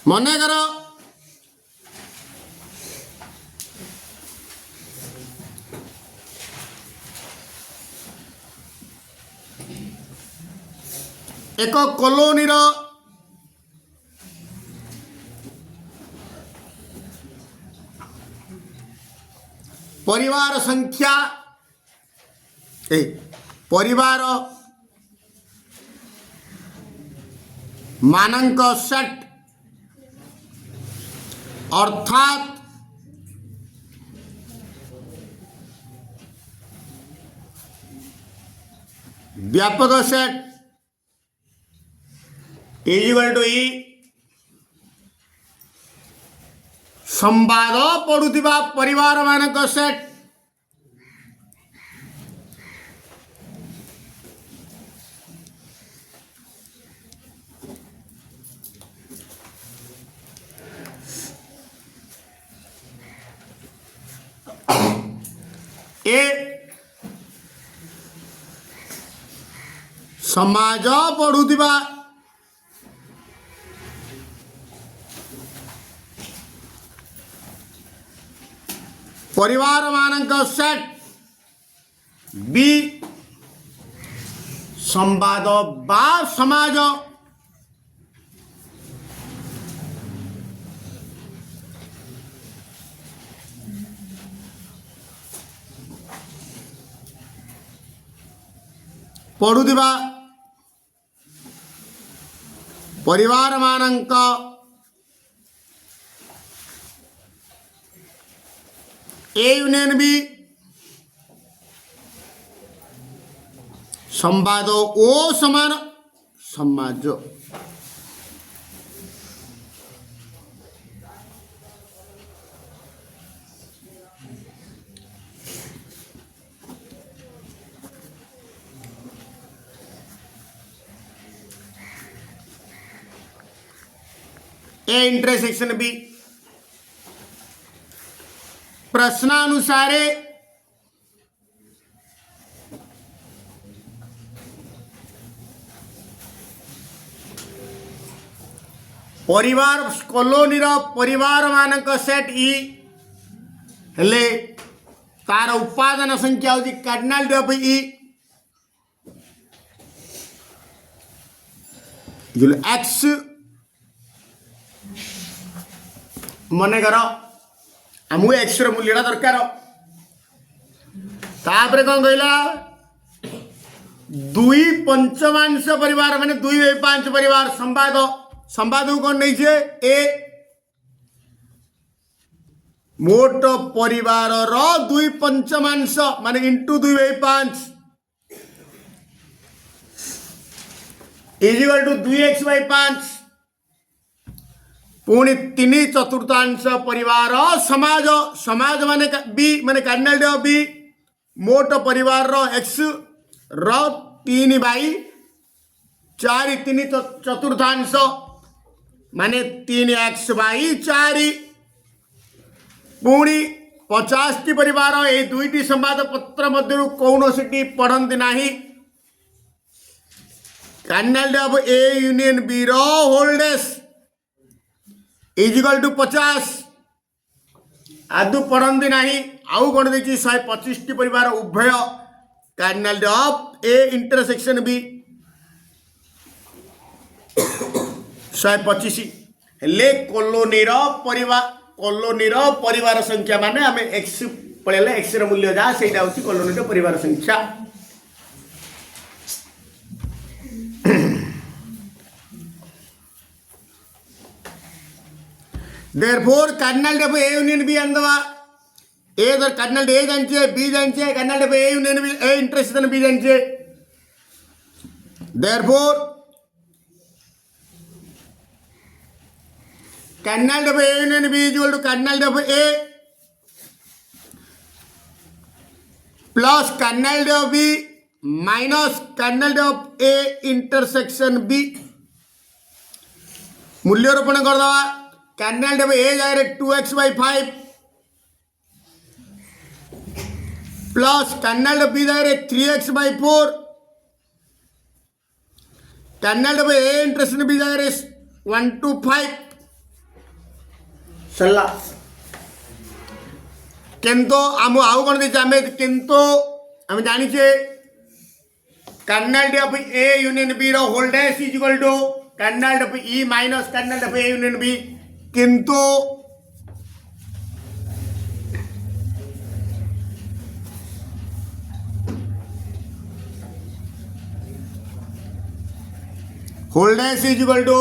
ମନେକର ଏକ କଲୋନୀର ପରିବାର ସଂଖ୍ୟା ପରିବାର ମାନଙ୍କ ସେଟ୍ अर्थात व्यापक सेट इज इक्वल टू ई संवाद पढ़ुथिबा परिवार मानक सेट ए समाज पढ़ुथिबा परिवार मानक सेट बी संवाद बा समाज पढ़ुथिबा परिवार मानक ए यूनियन बी संवाद ओ समान समाज ए इंटरसेक्शन बी प्रश्नानुसारे परिवार कॉलोनी परिवार मानक सेट ई हेले तार उपादान संख्या होची कार्डिनल ऑफ ई एक्स मन कर आमको एक्स मूल्यटा दरकार तापर कौन कहला दुई पंचमांश परिवार माने 2/5 परिवार संवाद संवाद को कौन नहीं ए मोट परिवार रो 2 पंचमांश माने into 2/5 is equal to 2x/5 पुणी 3/4 परिवार समाज समाज माने बी माने कार्डिनल ऑफ बी मोट परिवार रो एक्स रो 3/4 3/4 माने 3x/4 पुणी 50 टी परिवार ए दुईटी संवाद पत्र मध्य कौन सी पढ़ती नहीं cardinal of A union B रो होल्डेस इज इक्वल टू 50 आदु पढ़ती नहीं आउ कौन देखिए 125 टी परिवार उभय cardinal of A intersection B 125 हेले कॉलोनीर परिवार संख्या माने आम एक्स पढ़ेले एक्स मूल्य जहाँ से कॉलोनीर परिवार संख्या Therefore, cardinal of A union B and the A the cardinal A and J, B and J, cardinal of A union B, A intersection B and J. Therefore, cardinal of A union B is equal to cardinal of A plus cardinal of B minus cardinal of A intersection B. मूल्य रोपण कर दवा cardinal of ए जाए 2x/5 plus cardinal of B जाए 3x/4 cardinal of A intersect B जाए 1/5 सरला किंतु आम आउ कौन देखे आम किंतु आम जाचे cardinal of A union B whole dash is equal to cardinal of E minus cardinal of A union B किंतु whole dash is equal to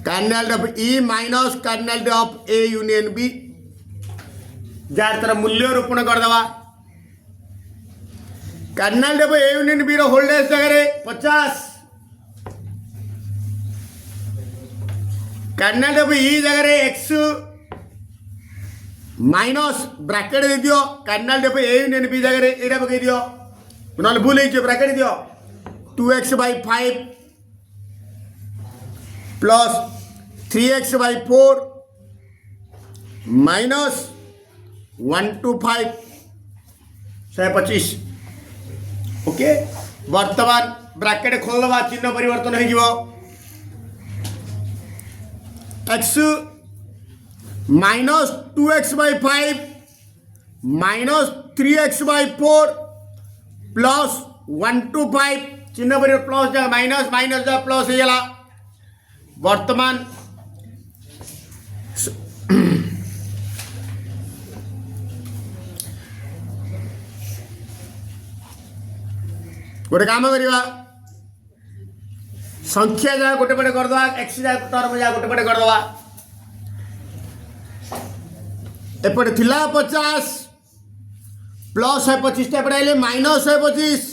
cardinal of E minus cardinal of A union B जार तरह मूल्य रूपण करदे cardinal of A union B whole dash जगह 50 Karnal of ई जगह x minus bracket दे दियो cardinal of A union B जगह एटा पकई दियो ना भूल ब्रैकेट दियो 2x by 5 plus 3x by 4 minus 125 125 okay वर्तमान ब्रैकेट खोल दबा चिन्ह परिवर्तन हो x minus 2x by 5 minus 3x by 4 plus 125 चिन्ह पर प्लस जगह माइनस माइनस जगह प्लस हो गला वर्तमान गोटे काम करवा संख्या जगह गोटे पटे करदे एक्स जगह टर्म जगह गोटे पटे करदे एपटे थिला 50 प्लस 25 एपटे आइले माइनस 25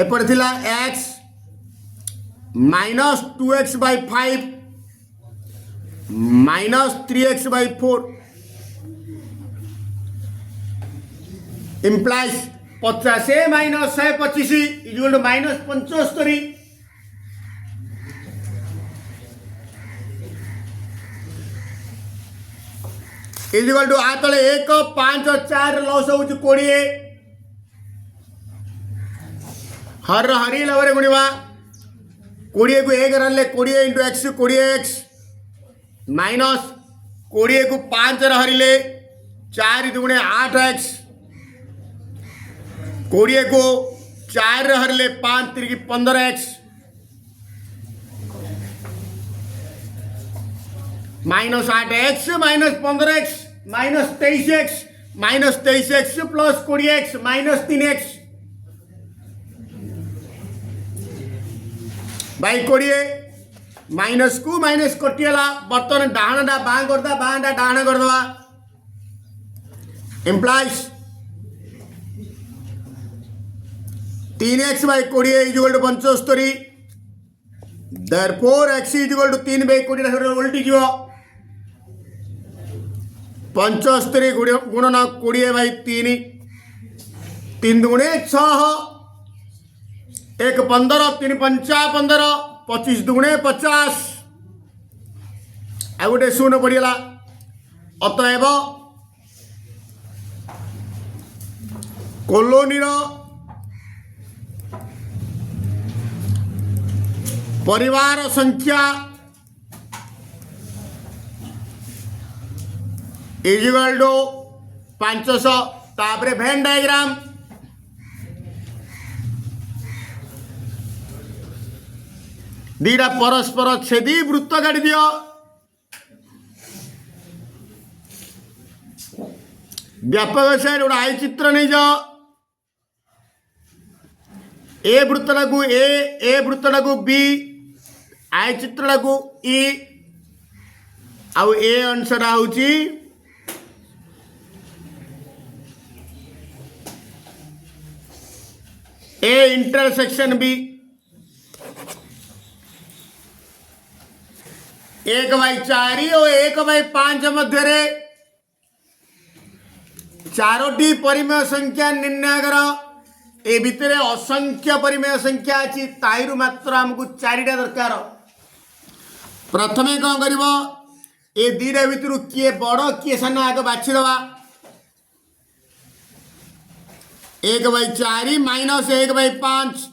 एपटे थिला x minus 2x by 5 minus 3x by 4 implies 50 minus 125 equal to minus 75 equal to आ तले 1 5 और 4 लॉस हो 20 हर हरी लवरे गुणवा 20 को 1 रनले 20 इंटू एक्स 20x माइनस 20 को 5 हरिले 4 दुगुणे 8x 20 को 4 हरिले 5 तिरकी 15x minus 8x minus 15x minus 23x plus 20x minus 3x by 20 minus को माइनस कटिगला बर्तमान डाणा बाँ करदा बाँटा डाण करदवा implies 3x by 20 is equal to 75 therefore x is equal to 3 by 20 उल्टी जीव 75 गुणन 20 बाई 3 3 दुगुणे 6 1 15 3 5 15 25 दुगुणे 50 आ गोटे शून्य पड़गला अतएव कॉलोनी परिवार संख्या इक्वल टू 500 तापरे वेन डायग्राम दीटा परस्पर छेदी वृत्त काटी दियो व्यापक साइड गोटे आई चित्र नहीं जाओ ए वृत्तटा को ए वृत्तटा को बी आई चित्रटा को ई आउ ए अंशटा होची ए इंटरसेक्शन बी 1/4 और 1/5 मध्य चारोटी परिमेय संख्या निर्णय कर ए भितर असंख्य परिमेय संख्या अच्छी ताइरु मात्र आमको 4टा दरकार प्रथमे कौन कर ए दीटा भितर किए बड़ किए सान आगे बाछीदवा 1/4 माइनस 1/5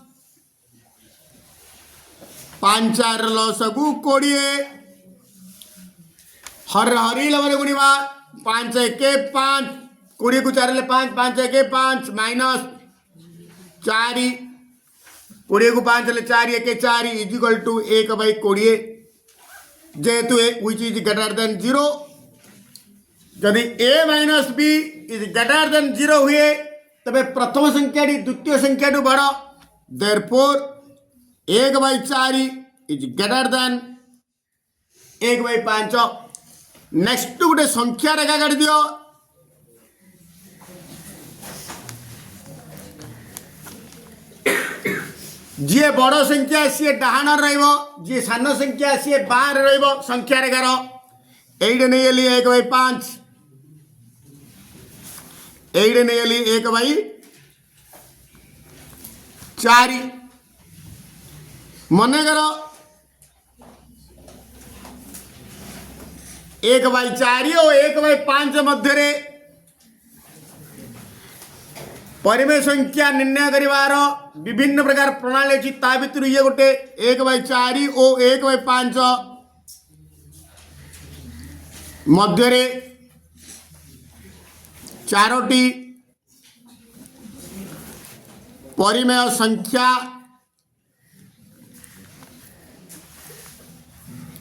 5 4 लसगु 20 हर हरी लवर गुणिबा 5 1 5 20 को 4 ले 5 5 1 5 माइनस 4 20 को 5 ले 4 1 4 इज इक्वल टू 1/20 जेहेतु व्हिच इज ग्रेटर देन 0 यदि a minus b is greater than 0 हुए तबे प्रथम संख्या द्वितीय संख्या बड़ therefore 1/4 is greater than 1/5 next गोटे संख्या रेखा काट दियो जी बड़ संख्या सी डाहाण जी सान संख्या सी बाहर संख्या रेखार ये नहीं गली 1/5 ये नहीं गली 1/4 मनकर 1/4 और 1/5 मध्य परिमेय संख्या निर्णय करिवार विभिन्न प्रकार प्रणाली अच्छी ता भर ये गोटे 1/4 और 1/5 मध्य 4टी परिमेय संख्या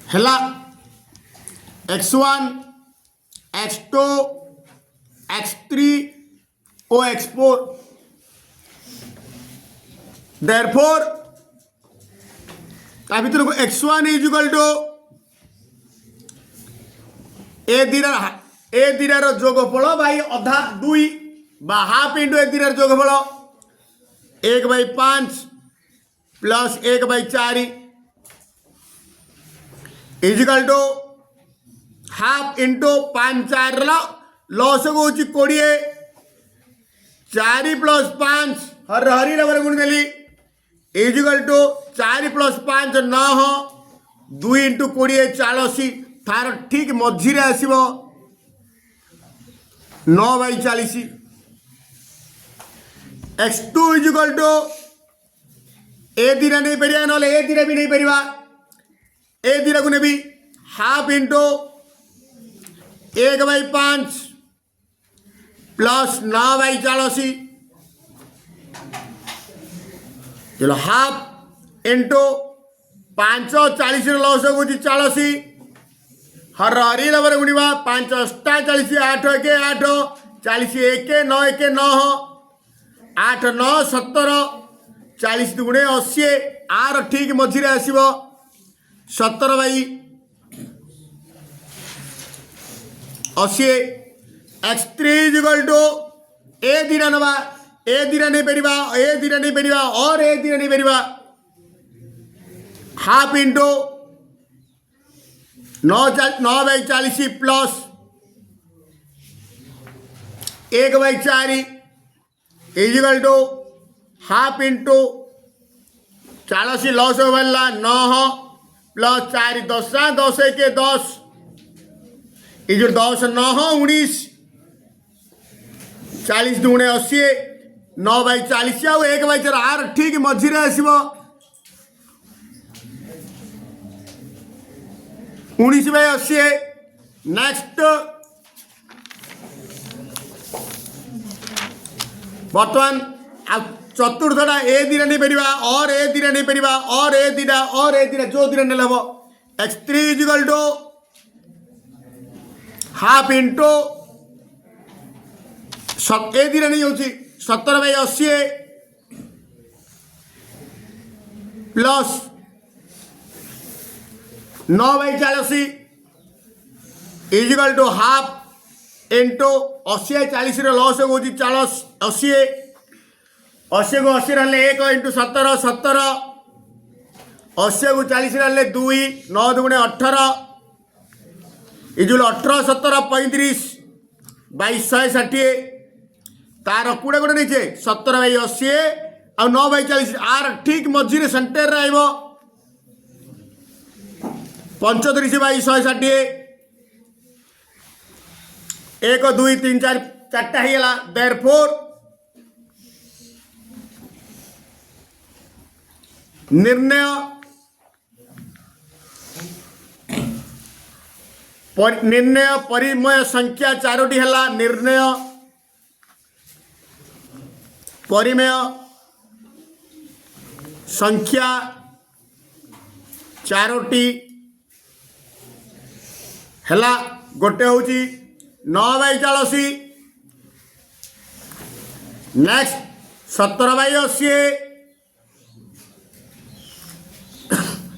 है x1 x2 x3 और x4 therefore ता भर x1 इज इक्वल टू ए दीरार जोगफल बाई अधा 2 बा हाफ इंटू ए दीरार जोगफल 1/5 plus 1/4 is equal to half into 5 4 लस को 20 4 + 5 हर हरी नंबर गुण देली इज इक्वल टू 4 + 5 9 2 × 20 40 तार ठीक मझिरे आसब 9/40 x2 इज इक्वल टू ए दीरा नहीं पार ना ए दीरा भी नहीं पार ए दीरा को नेबी हाफ इंटू 1/5 प्लस 9/40 चलो हाफ इंटू 5 40 लस हो 40 हर हरी नंबर गुणवा 5 8 40 8 1 8 40 1 9 1 9 8 9 17 40 × 80 आर ठीक मझिरे आसब 17/80 x3 इज इक्वल टू ए दीरा नवा ए दीरा नहीं पारिबा ए दीरा नहीं पारिबा और ए दीरा नहीं पारिबा half into 9/40 plus 1/4 is equal to half into 40 लस हो 9 प्लस 4 10 10 1 10 इज 10 9 19 40 × 80 9/40 आउ 1/4 आर ठीक मझिरे आसब 19/80 नेक्स्ट बर्तमान चतुर्थटा ए दीरा नहीं पारिबा और ए दीरा नहीं पारिबा और ए दीरा जो दीरा नहीं हम x3 is equal to half into ए दीरा नहीं होची 17/80 plus 9/40 is equal to half into 80/40 लस हो 40 80 80 को 80 रहा 1 × 17 17 80 को 40 रहा 2 9 × 18 इजुल 18 17 35 22 160 तार कूड़े कूड़े नीचे 17/80 आ 9/40 आर ठीक मझिरे सेंटर रे आइबो 35/160 1 2 3 4 4टा ହେଇଗଲା देयरफॉर निर्णय निर्णय परिमेय संख्या चारोटी है निर्णय परिमेय संख्या चारोटी है गोटे हूँ 9/40 नेक्स्ट 17/80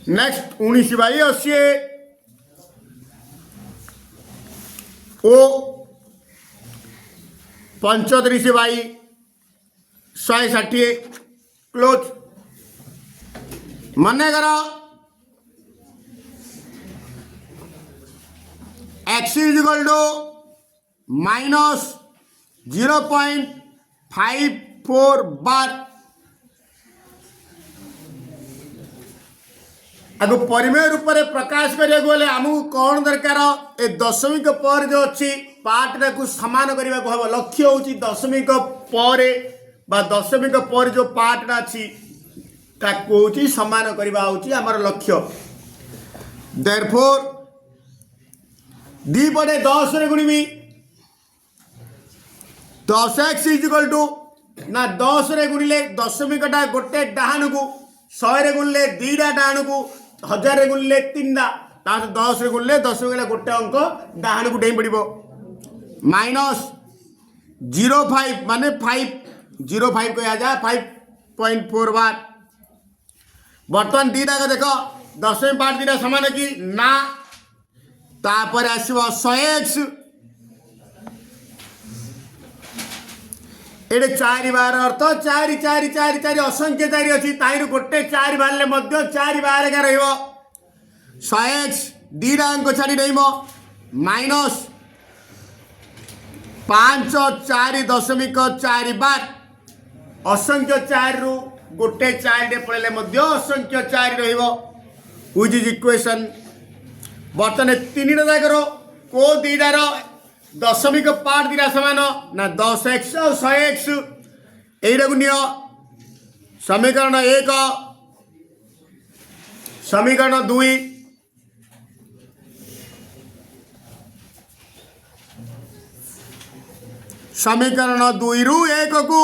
नेक्स्ट 19/80 ओ 35/160 क्लोज मन कर x is equal to minus 0.54 बार आगु परिमेय रूप में प्रकाश करिया गले आमको कौन दरकार ए दशमिक पर जो अच्छी पार्टा को सामान करने को हम लक्ष्य हूँ दशमिक पर बा दशमिक पर जो पार्टा अच्छी हूँ सामान करवा हूँ आमर लक्ष्य देयरफॉर 2 पटे 10 रे गुणिबी 10x इज इक्वल टू ना 10 रे गुणिले दशमिकटा गोटे डाहाण को 100 रे गुणिले 2टा डाहाण को 1000 रे गुणिले 3टा 10 रे गुणिले दशमिकटा गोटे अंक डाहाण को डेई पड़िबो माइनस 0.5 माने 0.5 कह जा 5.4 बार बर्तमान 2टा का देखो दशमिक पार्ट 2टा समान कि ना तापर आसो 100x एडे 4 बार अर्थ 4 4 4 4 असंख्य 4 अच्छी ताइर गोटे 4 बार 4 बार का रहिबो 100x 2टा अंक छाड़ी देइमो माइनस 5.4 बार असंख्य 4 रु गोटे 4 रे पड़े असंख्य 4 रहिबो व्हिच इज इक्वेशन बर्तमान 3टा जाकर को 2टार दशमिक पार्ट 2टा समान ना 10x और 100x यहीटा को नियो समीकरण 1 समीकरण 2 समीकरण 2 रु 1 को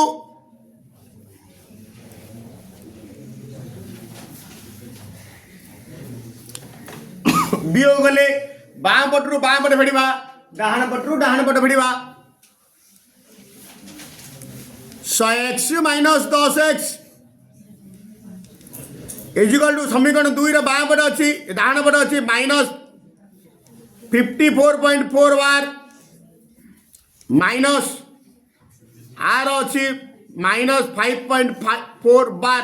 वियोग गले बाम पटरू बाम पटे फेड़ा डाहाण पटरू डाहाण पटे फेड़ा 100x minus 10x is equal to समीकरण 2 रे बाम पटे अच्छी डाहाण पटे अच्छी माइनस 54.4 बार माइनस आर अच्छी माइनस 5.4 बार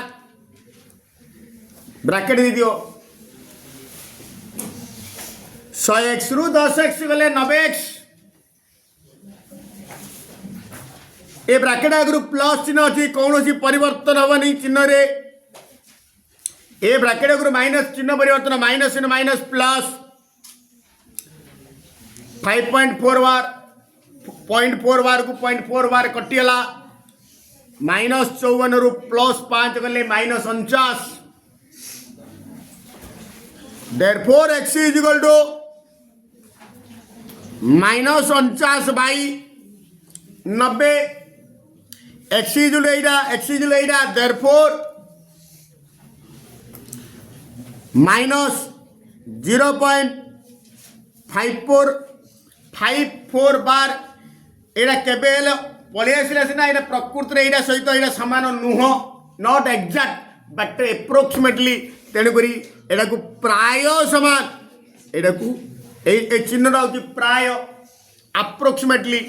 ब्रैकेट दे दियो 100x रु 10x गले 90x ए ब्रैकेट आगु प्लस चिन्ह अच्छी कौन परिवर्तन हेनी चिन्ह रे ए ब्रैकेट आगु माइनस चिन्ह परिवर्तन माइनस चिन्ह माइनस प्लस 5.4 बार 0.4 बार को 0.4 बार कटिगला माइनस 54 रु प्लस 5 गले minus 49 therefore x is equal to minus 49/90 x is एटा देयरफॉर माइनस 0.54 बार एटा केबे हेले पळि आसिला सिना एटा प्रकृति रे एटा सहित एटा समान नुह नॉट एग्जैक्ट बट एप्रोक्सीमेटली तेणु करी एटा को प्राय समान एटा को ए चिन्हटा हूँ प्राय अप्रोक्सीमेटली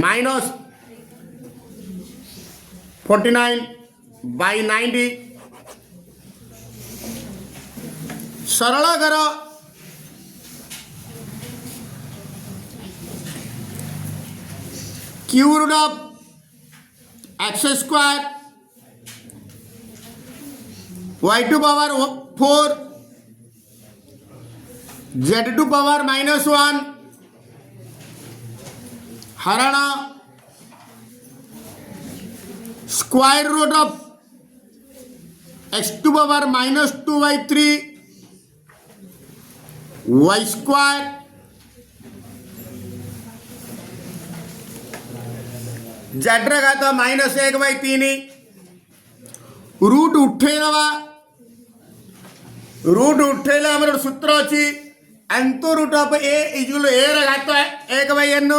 माइनस 49/90 सरल कर cube root of x square y to power 4 z to power -1 हरण square root of x to power -2/3 y square z घात माइनस 1/3 रूट उठे नवा रूट उठेले आमर सूत्र अच्छी एंतो root of a equal a घात 1/n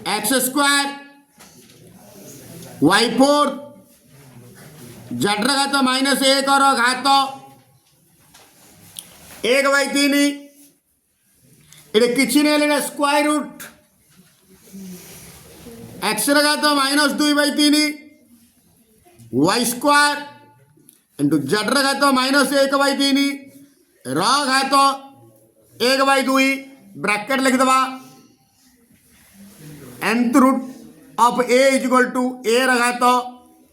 x square y4 z घात माइनस 1 घात 1/3 ये किसी नहीं स्क्वायर रूट एक्स घात minus 2/3 y square into z घात माइनस 1/3 घात 1/2 ब्रैकेट लिखिदबा nth root of a equal to a घात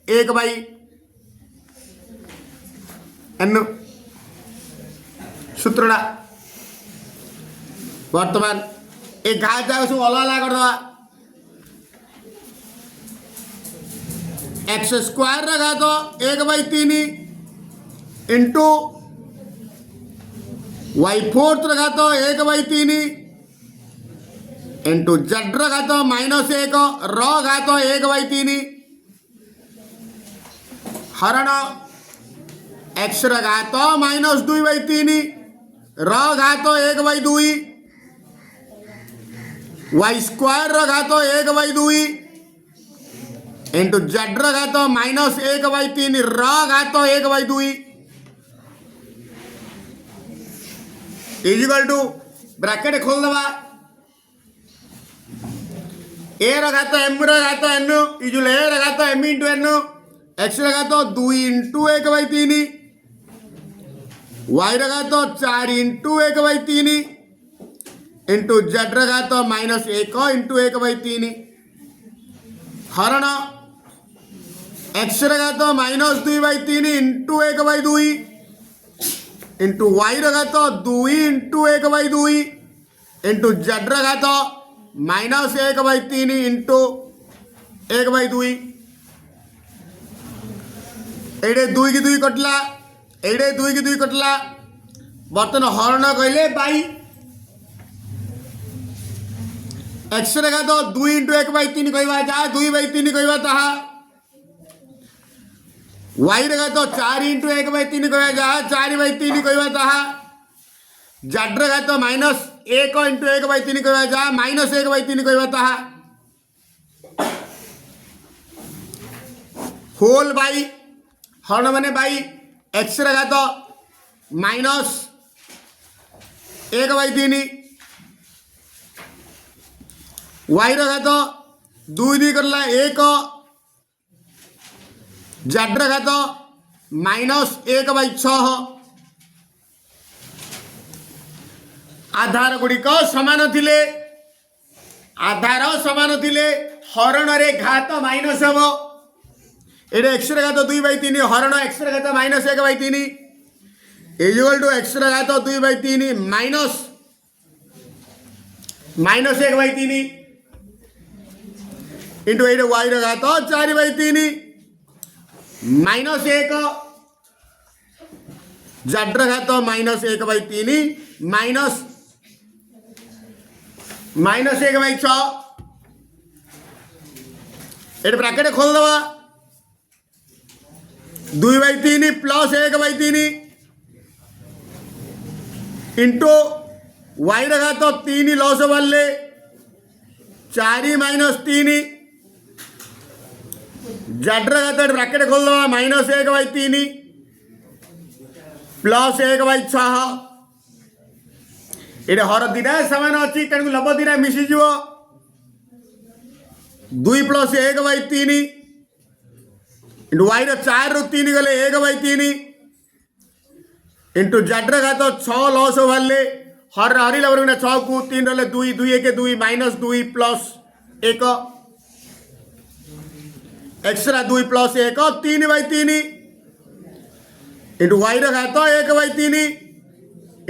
1/n सूत्रटा बर्तमान एक घात जाए सब अलग अलग करदबा एक्स स्क्वायर घात 1/3 इंटू y4 घात 1/3 इंटू जेड घात माइनस 1 घात 1/3 हरण एक्स घात माइनस 2/3 घात 1/2 वाई स्क्वायर घात 1/2 इंटू जेड घात माइनस 1/3 घात 1/2 इजिकल टू ब्रैकेट खोल दबा ए घात एम घात एन इजुल ए घात एम इंटू एन एक्स घात 2 इंटू 1/3 वाई घात 4 इंटू 1/3 इंटू जेड घात माइनस 1 इंटू 1/3 हरण एक्स घात माइनस 2/3 इंटू 1/2 इंटू वाई घात 2 इंटू 1/2 इंटू जेड घात माइनस 1/3 इंटू 1/2 एडे 2 की 2 कटला एडे 2 की 2 कटला बर्तन हरण कहले बाई एक्स घात 2 इंटू 1/3 कहवा जहाँ 2/3 कहवा ताहा वाई घात 4 इंटू 1/3 कहवा जहाँ 4/3 कहवा ताहा जेड घात माइनस 1 इंटू 1/3 कहवा जहाँ माइनस 1/3 कहवा ताहा होल बाई हरण माने बाई एक्स घात माइनस 1/3 वाई घात 2 2 करला 1 जेड घात माइनस 1/6 आधार गुड़िक समान थिले आधार समान थिले हरण रे घात माइनस हम ये एक्स घात 2/3 हरण एक्स घात माइनस 1/3 इक्वल टू एक्स घात 2/3 माइनस 1/3 इंटू ये वाई घात 4/3 माइनस 1 जेड घात माइनस 1/3 माइनस 1/6 ये ब्रैकेट खोल दबा 2/3 प्लस 1/3 इंटू वाई घात 3 लॉस वाले 4 माइनस 3 जेड घात ब्रैकेट खोल दबा माइनस 1/3 प्लस 1/6 ये हर दिना सामान अच्छी तेणु लब दिना मिसीज 2 प्लस 1/3 इंटू वाई 4 रू 3 गले 1/3 इंटू जेड घात 6 लॉस वाले हर हरिला 6 को 3 रहे 2 2 1 2 माइनस 2 प्लस 1 एक्सरा 2 प्लस 1 3/3 इंटू वाई घात 1/3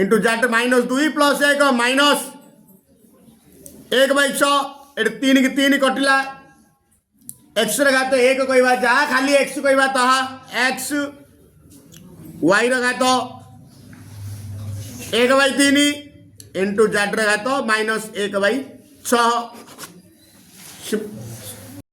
into z minus 2 plus 1 minus 1/6 ये 3 की 3 कटिला एक्स घात 1 कहवा जहाँ खाली एक्स कहवा ताहा एक्स वाई घात 1/3 इंटू जेड घात माइनस 1/6